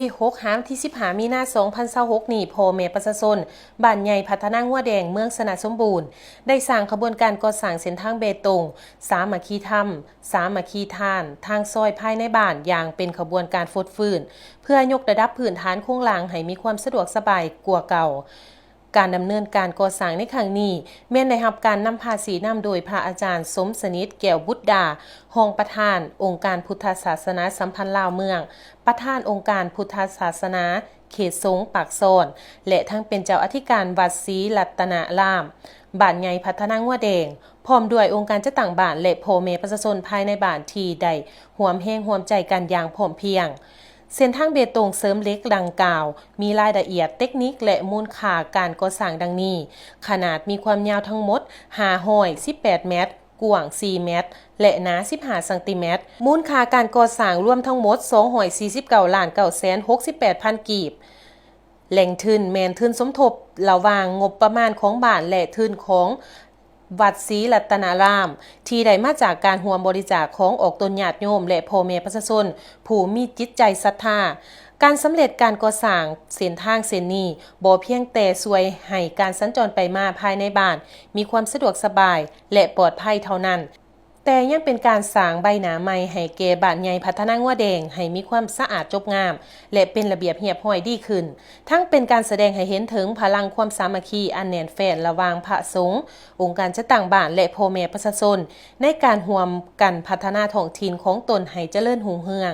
ที่6หามที่15มีนา2026นี้พ่อแม่ประชาชนบ้านใหญ่พัฒนางัวแดงเมืองสนะสมบูรณ์ได้สร้างขบวนการก่อสร้างเส้นทางเบตงสามัคคีธรรมสามัคคีทานทางซอยภายในบ้านอย่างเป็นขบวนการฟดฟื้นเพื่อยกระดับพื้นฐานโครงหลังให้มีความสะดวกสบายกว่าเก่าการดำเนินการก่อสร้างในครั้งนี้แม้นได้รับการนำภาษีนำโดยพระอาจารย์สมสนิทแก้วบุตรดารองประธานองค์การพุทธศาสนาสัมพันธ์ลาวเมืองประธานองค์การพุทธศาสนาเขตสงปากโซนและทั้งเป็นเจ้าอธิการวัดศรีรัตนารามบ้านใหญ่พัฒนางัวแดงพร้อมด้วยองค์การจัดตั้งบ้านและพ่อแม่ประชาชนภายในบ้านที่ได้ร่วมแรงร่วมใจกันอย่างพร้อมเพรียงเส้นทางเบตงเสริมเหล็กดังกล่าวมีรายละเอียดเทคนิคและมูลค่าการก่อสร้างดังนี้ขนาดมีความยาวทั้งหมด518 เมตรกว้าง4 เมตรและหนา15เซนติเมตรมูลค่าการก่อสร้างรวมทั้งหมด249,968,000 กีบแหล่งทุนแม่นทุนสมทบระหว่างงบประมาณของบ้านและทุนของวัดศรีรัตนารามที่ได้มาจากการร่วมบริจาคของออกตนญาติโยมและพ่อแม่ประชาชนผู้มีจิตใจศรัทธาการสำเร็จการก่อสร้างเส้นทางเส้นนี้บ่เพียงแต่ช่วยให้การสัญจรไปมาภายในบ้านมีความสะดวกสบายและปลอดภัยเท่านั้นแต่ยังเป็นการสร้างใบหน้าใหม่ให้แก่บ้านใหญ่พัฒนางัวแดงให้มีความสะอาดจบงามและเป็นระเบียบเรียบร้อยดีขึ้นทั้งเป็นการแสดงให้เห็นถึงพลังความสามัคคีอันแน่นแฟ้นระหว่างพระสงฆ์องค์การจัดตั้งบ้านและพ่อแม่ประชาชนในการร่วมกันพัฒนาท้องถิ่นของตนให้เจริญรุ่งเรือง